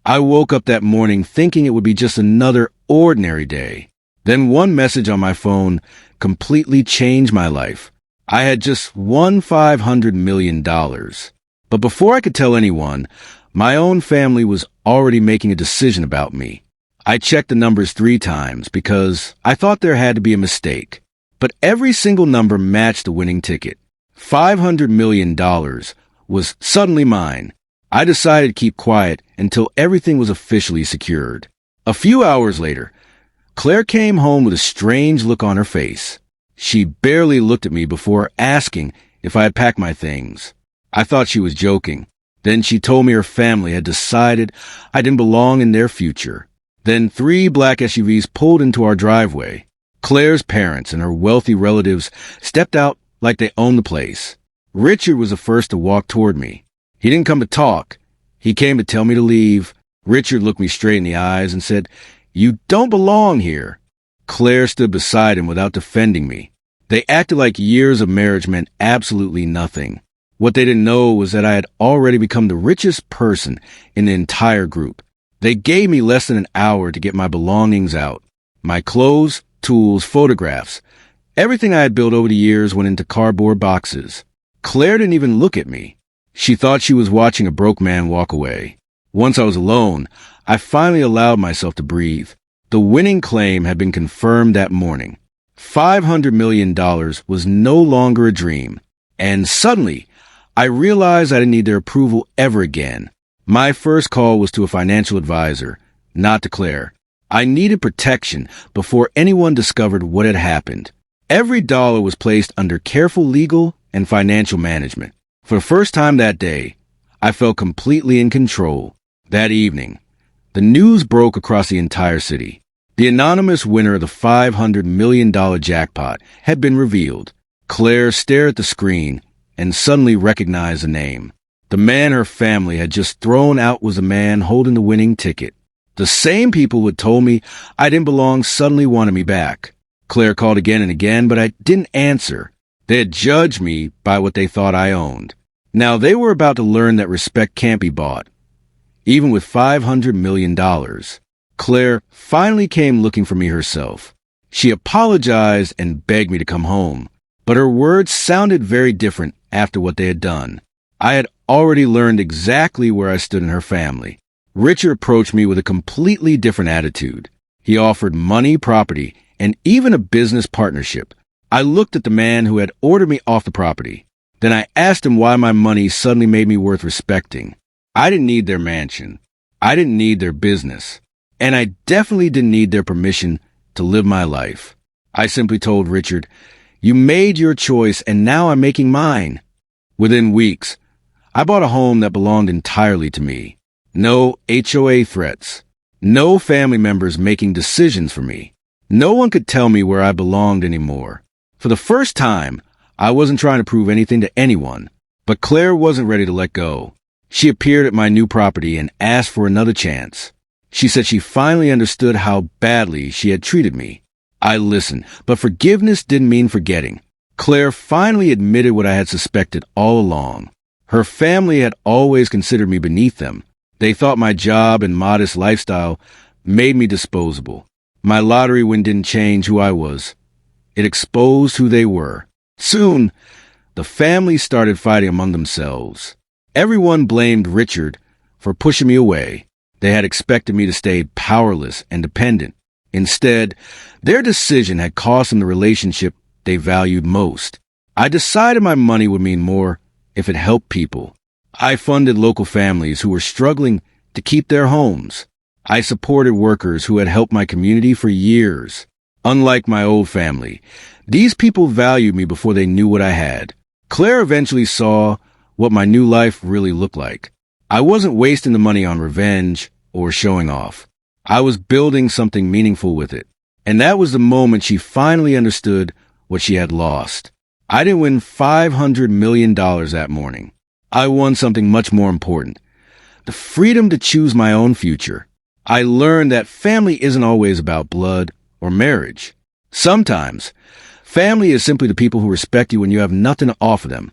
I woke up that morning thinking it would be just another ordinary day. Then one message on my phone completely changed my life. I had just won $500 million. But before I could tell anyone, my own family was already making a decision about me. I checked the numbers 3 times because I thought there had to be a mistake. But every single number matched the winning ticket. $500 million was suddenly mine. I decided to keep quiet until everything was officially secured. A few hours later, Claire came home with a strange look on her face. She barely looked at me before asking if I had packed my things. I thought she was joking. Then she told me her family had decided I didn't belong in their future. Then 3 black SUVs pulled into our driveway. Claire's parents and her wealthy relatives stepped out like they owned the place. Richard was the first to walk toward me. He didn't come to talk. He came to tell me to leave. Richard looked me straight in the eyes and said, "You don't belong here." Claire stood beside him without defending me. They acted like years of marriage meant absolutely nothing. What they didn't know was that I had already become the richest person in the entire group. They gave me less than an hour to get my belongings out. My clothes, tools, photographs, everything I had built over the years went into cardboard boxes. Claire didn't even look at me. She thought she was watching a broke man walk away. Once I was alone, I finally allowed myself to breathe. The winning claim had been confirmed that morning. $500 million was no longer a dream. And suddenly, I realized I didn't need their approval ever again. My first call was to a financial advisor, not to Claire. I needed protection before anyone discovered what had happened. Every dollar was placed under careful legal and financial management. For the first time that day, I felt completely in control. That evening, the news broke across the entire city. The anonymous winner of the $500 million jackpot had been revealed. Claire stared at the screen and suddenly recognized the name. The man her family had just thrown out was the man holding the winning ticket. The same people who had told me I didn't belong suddenly wanted me back. Claire called again and again, but I didn't answer. They had judged me by what they thought I owned. Now they were about to learn that respect can't be bought, even with $500 million. Claire finally came looking for me herself. She apologized and begged me to come home, but her words sounded very different after what they had done. I had already learned exactly where I stood in her family. Richard approached me with a completely different attitude. He offered money, property, and even a business partnership. I looked at the man who had ordered me off the property. Then I asked him why my money suddenly made me worth respecting. I didn't need their mansion. I didn't need their business. And I definitely didn't need their permission to live my life. I simply told Richard, "You made your choice and now I'm making mine." Within weeks, I bought a home that belonged entirely to me. No HOA threats. No family members making decisions for me. No one could tell me where I belonged anymore. For the first time, I wasn't trying to prove anything to anyone. But Claire wasn't ready to let go. She appeared at my new property and asked for another chance. She said she finally understood how badly she had treated me. I listened, but forgiveness didn't mean forgetting. Claire finally admitted what I had suspected all along. Her family had always considered me beneath them. They thought my job and modest lifestyle made me disposable. My lottery win didn't change who I was. It exposed who they were. Soon, the family started fighting among themselves. Everyone blamed Richard for pushing me away. They had expected me to stay powerless and dependent. Instead, their decision had cost them the relationship they valued most. I decided my money would mean more if it helped people. I funded local families who were struggling to keep their homes. I supported workers who had helped my community for years. Unlike my old family, these people valued me before they knew what I had. Claire eventually saw what my new life really looked like. I wasn't wasting the money on revenge or showing off. I was building something meaningful with it. And that was the moment she finally understood what she had lost. I didn't win $500 million that morning. I won something much more important: the freedom to choose my own future. I learned that family isn't always about blood or marriage. Sometimes, family is simply the people who respect you when you have nothing to offer them.